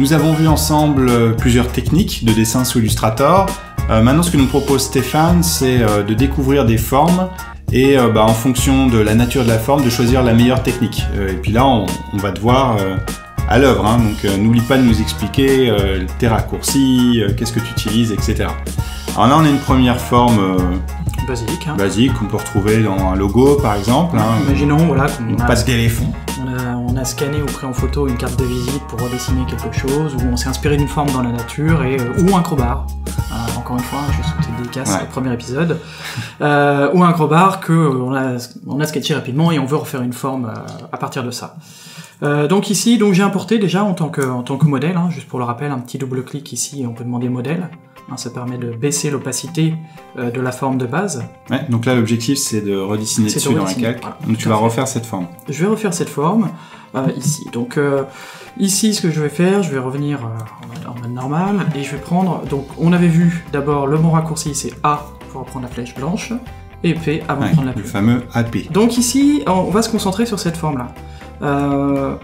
Nous avons vu ensemble plusieurs techniques de dessin sous Illustrator. Maintenant, ce que nous propose Stéphane, c'est de découvrir des formes et en fonction de la nature de la forme, de choisir la meilleure technique. Et puis là, on va te voir à l'œuvre, hein. Donc n'oublie pas de nous expliquer tes raccourcis, qu'est-ce que tu utilises, etc. Alors là, on a une première forme basique, hein. Basique qu'on peut retrouver dans un logo, par exemple. Hein. Imaginons, voilà, une patte d'éléphant. On a scanné ou pris en photo une carte de visite pour redessiner quelque chose, ou on s'est inspiré d'une forme dans la nature, ou un crowbar. Encore une fois, je vais sauter dédicace au premier épisode. Ou un crowbar qu'on a sketché rapidement et on veut refaire une forme à partir de ça. Donc ici, j'ai importé déjà en tant que modèle, hein, juste pour le rappel, un petit double-clic ici et on peut demander modèle. Hein, ça permet de baisser l'opacité de la forme de base. Ouais, donc là l'objectif c'est de redessiner dessus dans la calque. Voilà, donc tu vas refaire cette forme. Je vais refaire cette forme ici. Donc ici ce que je vais faire, je vais revenir en mode normal et je vais prendre, donc on avait vu d'abord le bon raccourci c'est A pour prendre la flèche blanche et P avant de prendre la plume. Le fameux AP. Donc ici on va se concentrer sur cette forme là.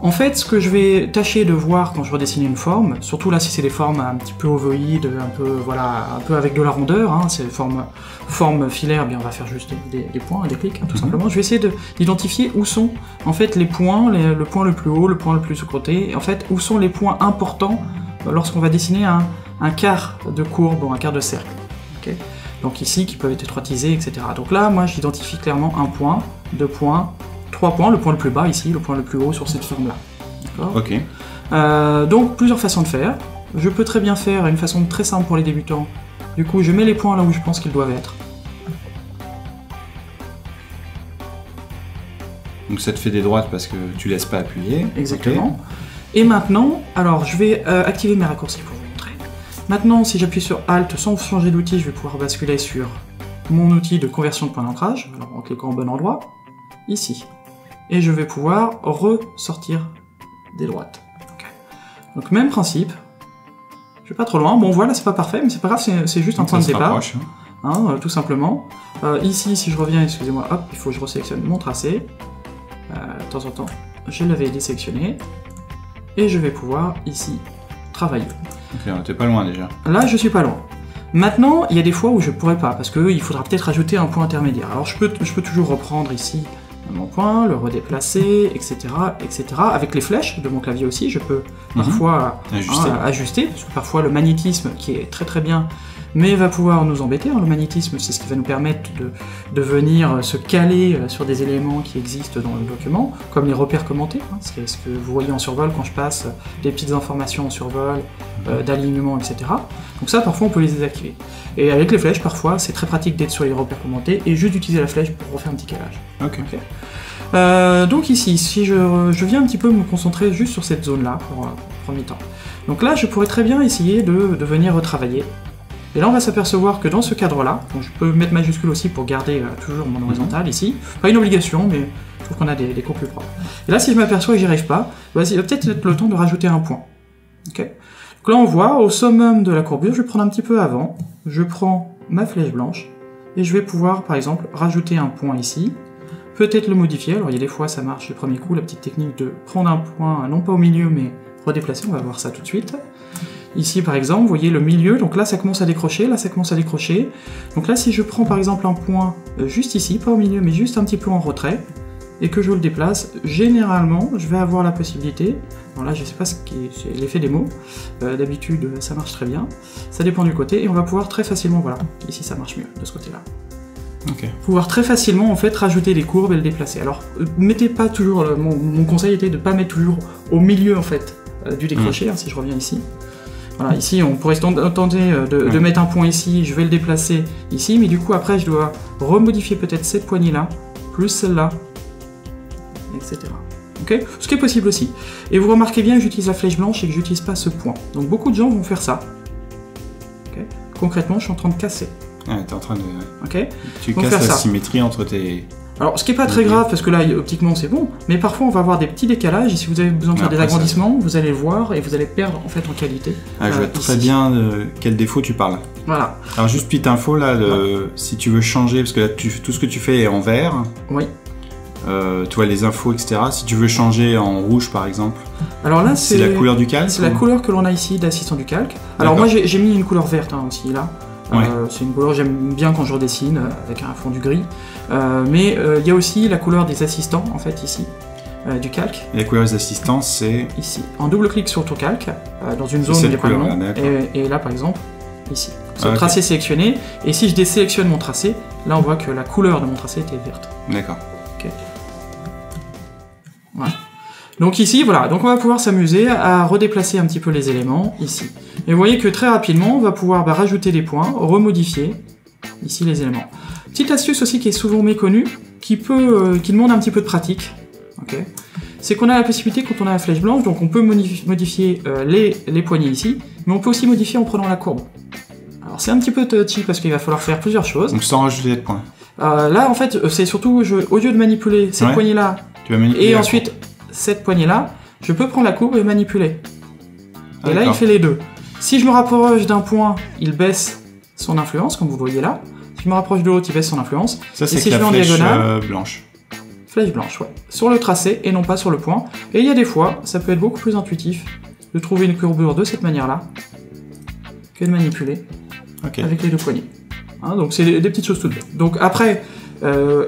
En fait, ce que je vais tâcher de voir quand je redessine une forme, surtout là si c'est des formes un petit peu ovoïdes, un peu avec de la rondeur, hein, c'est forme filaire, bien on va faire juste des points, des clics, hein, tout simplement. Je vais essayer d'identifier où sont en fait les points, le point le plus haut, le point le plus sous-côté, et en fait où sont les points importants lorsqu'on va dessiner un quart de courbe ou un quart de cercle. Okay, donc ici qui peuvent être étroitisés, etc. Donc là, moi j'identifie clairement un point, 2 points, 3 points, le point le plus bas ici, le point le plus haut sur cette forme-là. Ok. Donc plusieurs façons de faire. Je peux très bien faire une façon très simple pour les débutants. Du coup, je mets les points là où je pense qu'ils doivent être. Donc ça te fait des droites parce que tu laisses pas appuyer. Exactement. Okay. Et maintenant, alors je vais activer mes raccourcis pour vous montrer. Maintenant, si j'appuie sur Alt sans changer d'outil, je vais pouvoir basculer sur mon outil de conversion de point d'ancrage, alors en cliquant au bon endroit, ici. Et je vais pouvoir ressortir des droites. Okay. Donc même principe, je vais pas trop loin, bon voilà c'est pas parfait, mais c'est pas grave, c'est juste un point de départ, tout simplement. Ici si je reviens, excusez-moi, hop, il faut que je resélectionne mon tracé, de temps en temps je l'avais désélectionné, et je vais pouvoir ici travailler. Ok, t'es pas loin déjà. Là je suis pas loin. Maintenant, il y a des fois où je pourrais pas, parce qu'il faudra peut-être ajouter un point intermédiaire. Alors je peux toujours reprendre ici mon point, le redéplacer, etc., etc. Avec les flèches de mon clavier aussi, je peux parfois ajuster, parce que parfois le magnétisme, qui est très très bien, mais va pouvoir nous embêter. Le magnétisme, c'est ce qui va nous permettre de venir se caler sur des éléments qui existent dans le document, comme les repères commentés, hein, c'est ce que vous voyez en survol quand je passe des petites informations en survol, d'alignement, etc. Donc ça, parfois, on peut les désactiver. Et avec les flèches, parfois, c'est très pratique d'être sur les repères commentés et juste d'utiliser la flèche pour refaire un petit calage. Ok. Donc ici, si je viens un petit peu me concentrer juste sur cette zone-là pour premier temps. Donc là, je pourrais très bien essayer de venir retravailler. Et là, on va s'apercevoir que dans ce cadre-là, je peux mettre majuscule aussi pour garder toujours mon horizontal ici. Pas une obligation, mais je trouve qu'on a des cours plus propres. Et là, si je m'aperçois que j'y arrive pas, il va peut-être être le temps de rajouter un point. Okay. Donc là, on voit, au summum de la courbure, je vais prendre un petit peu avant, je prends ma flèche blanche, et je vais pouvoir, par exemple, rajouter un point ici, peut-être le modifier. Alors, il y a des fois, ça marche le premier coup, la petite technique de prendre un point, non pas au milieu, mais redéplacer, on va voir ça tout de suite. Ici, par exemple, vous voyez le milieu, donc là, ça commence à décrocher, là, ça commence à décrocher. Donc là, si je prends, par exemple, un point juste ici, pas au milieu, mais juste un petit peu en retrait, et que je le déplace, généralement, je vais avoir la possibilité, bon là, je sais pas ce qui est l'effet des mots, d'habitude, ça marche très bien, ça dépend du côté, et on va pouvoir très facilement, voilà, ici, ça marche mieux, de ce côté-là. Okay. Pouvoir très facilement, en fait, rajouter des courbes et le déplacer. Alors, mettez pas toujours, mon conseil était de pas mettre toujours au milieu, en fait, du décroché, hein, si je reviens ici. Voilà, ici, on pourrait tenter de mettre un point ici, je vais le déplacer ici, mais du coup, après, je dois remodifier peut-être cette poignée-là, plus celle-là, etc. Okay, ce qui est possible aussi. Et vous remarquez bien que j'utilise la flèche blanche et que j'utilise pas ce point. Donc beaucoup de gens vont faire ça. Okay. Concrètement, je suis en train de casser. Ah, t'es en train de... Okay. Tu casses la symétrie entre tes... Alors, ce qui n'est pas très grave, parce que là, optiquement, c'est bon, mais parfois, on va avoir des petits décalages, et si vous avez besoin de faire des agrandissements, vous allez le voir, et vous allez perdre, en fait, en qualité. Ah, je vois très bien de quel défaut tu parles. Voilà. Alors, juste petite info, là, si tu veux changer, parce que là, tout ce que tu fais est en vert. Oui. tu vois, les infos, etc. Si tu veux changer en rouge, par exemple, alors là, c'est la couleur du calque. C'est la couleur que l'on a ici d'assistant du calque. Alors moi, j'ai mis une couleur verte aussi là. Ouais. C'est une couleur que j'aime bien quand je redessine, avec un fond du gris. Mais il y a aussi la couleur des assistants, en fait, ici, du calque. Et la couleur des assistants, c'est... Ici. En double-clic sur ton calque, dans une zone où il n'y a pas de nom. Et là, par exemple, ici. C'est le tracé sélectionné. Et si je désélectionne mon tracé, là, on voit que la couleur de mon tracé était verte. D'accord. Ok. Voilà. Donc ici, voilà, donc on va pouvoir s'amuser à redéplacer un petit peu les éléments ici. Et vous voyez que très rapidement, on va pouvoir rajouter des points, remodifier ici les éléments. Petite astuce aussi qui est souvent méconnue, qui demande un petit peu de pratique, okay, c'est qu'on a la possibilité, quand on a la flèche blanche, donc on peut modifier les poignées ici, mais on peut aussi modifier en prenant la courbe. Alors c'est un petit peu touchy parce qu'il va falloir faire plusieurs choses. Donc sans rajouter de points. Là, en fait, c'est surtout, au lieu de manipuler cette poignée-là, et ensuite cette poignée-là, je peux prendre la courbe et manipuler. Et là, il fait les deux. Si je me rapproche d'un point, il baisse son influence, comme vous voyez là. Si je me rapproche de l'autre, il baisse son influence. Ça, c'est si la flèche blanche. Flèche blanche, ouais. Sur le tracé et non pas sur le point. Et il y a des fois, ça peut être beaucoup plus intuitif de trouver une courbure de cette manière-là que de manipuler avec les deux poignées. Hein, donc c'est des petites choses toutes bêtes. Donc après,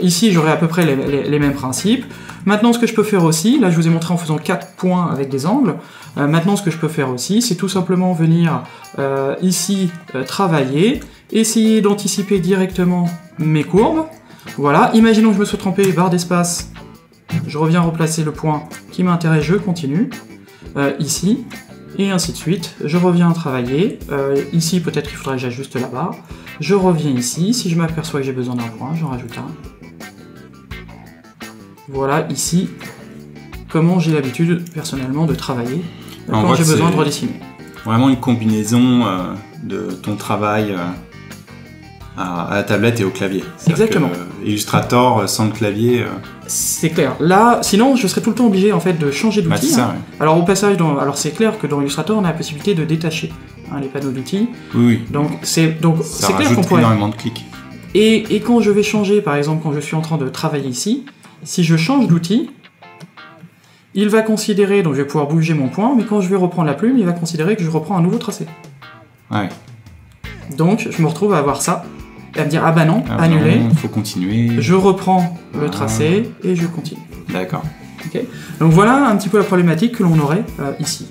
ici j'aurai à peu près les mêmes principes. Maintenant ce que je peux faire aussi, là je vous ai montré en faisant 4 points avec des angles. Maintenant ce que je peux faire aussi, c'est tout simplement venir ici travailler, essayer d'anticiper directement mes courbes. Voilà, imaginons que je me sois trompé, barre d'espace, je reviens replacer le point qui m'intéresse, je continue, ici, et ainsi de suite. Je reviens travailler, ici peut-être qu'il faudrait que j'ajuste la barre, je reviens ici, si je m'aperçois que j'ai besoin d'un point, j'en rajoute un. Voilà, ici, comment j'ai l'habitude personnellement de travailler quand j'ai besoin de redessiner. Vraiment une combinaison de ton travail à la tablette et au clavier. Exactement. Illustrator sans le clavier... C'est clair. Là, sinon, je serais tout le temps obligé en fait de changer d'outil. Ouais. Alors au passage, alors c'est clair que dans Illustrator, on a la possibilité de détacher les panneaux d'outils. Oui. Donc c'est clair qu'on pourrait. Énormément de clics. Et quand je vais changer, par exemple, quand je suis en train de travailler ici, si je change d'outil, il va considérer, donc je vais pouvoir bouger mon point, mais quand je vais reprendre la plume, il va considérer que je reprends un nouveau tracé. Ouais. Donc je me retrouve à avoir ça. À me dire, ah bah non, annuler. Il faut continuer. Je reprends le tracé et je continue. D'accord. Okay. Donc voilà un petit peu la problématique que l'on aurait ici.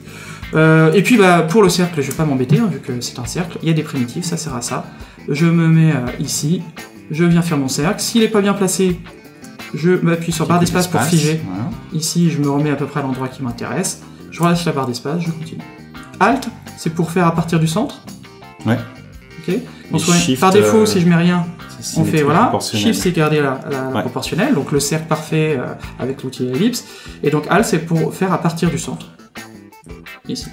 Et puis pour le cercle, je vais pas m'embêter, vu que c'est un cercle, il y a des primitives, ça sert à ça. Je me mets ici, je viens faire mon cercle. S'il n'est pas bien placé, je m'appuie sur barre d'espace pour figer. Voilà. Ici, je me remets à peu près à l'endroit qui m'intéresse. Je relâche la barre d'espace, je continue. Alt, c'est pour faire à partir du centre. Ouais. Okay. Par défaut, si je mets rien, on fait voilà. Shift, c'est garder la proportionnelle, donc le cercle parfait avec l'outil ellipse. Et donc Alt, c'est pour faire à partir du centre. Ici.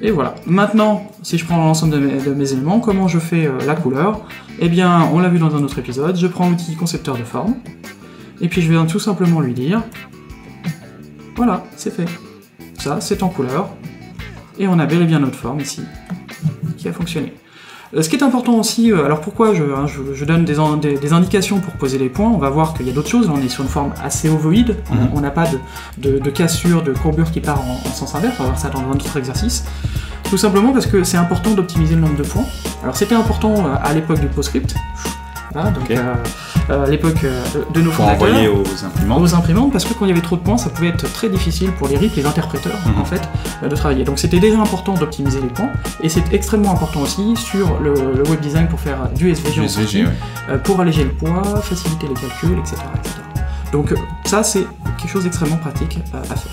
Et voilà. Maintenant, si je prends l'ensemble de mes éléments, comment je fais la couleur? Eh bien, on l'a vu dans un autre épisode, je prends l'outil concepteur de forme, et puis je vais tout simplement lui dire, voilà, c'est fait. Ça, c'est en couleur, et on a bel et bien notre forme ici, qui a fonctionné. Ce qui est important aussi, alors pourquoi je donne des indications pour poser les points, on va voir qu'il y a d'autres choses, là on est sur une forme assez ovoïde, on n'a pas de cassure, de courbure qui part en sens inverse, on va voir ça dans un autre exercice. Tout simplement parce que c'est important d'optimiser le nombre de points. Alors c'était important à l'époque du PostScript, voilà, donc à l'époque de nos fondateurs. Envoyer aux imprimantes. Parce que quand il y avait trop de points, ça pouvait être très difficile pour les RIP, les interpréteurs, en fait, de travailler. Donc c'était déjà important d'optimiser les points, et c'est extrêmement important aussi sur le web design pour faire du SVG en sortie, pour alléger le poids, faciliter les calculs, etc. Donc ça c'est quelque chose d'extrêmement pratique à faire.